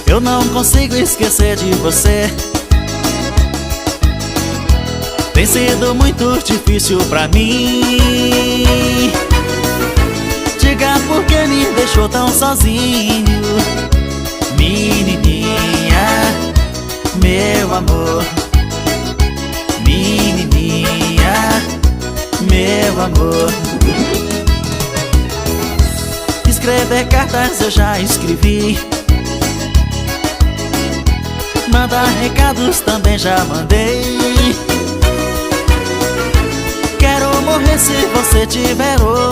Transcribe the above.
Eu não consigo esquecer de você. Tem sido muito difícil pra mim. Diga por que me deixou tão sozinho, menininha, meu amor. Menininha, meu amor. Escrever cartas eu já escrevi, mandar recados também já mandei. Quero morrer se você tiver outro.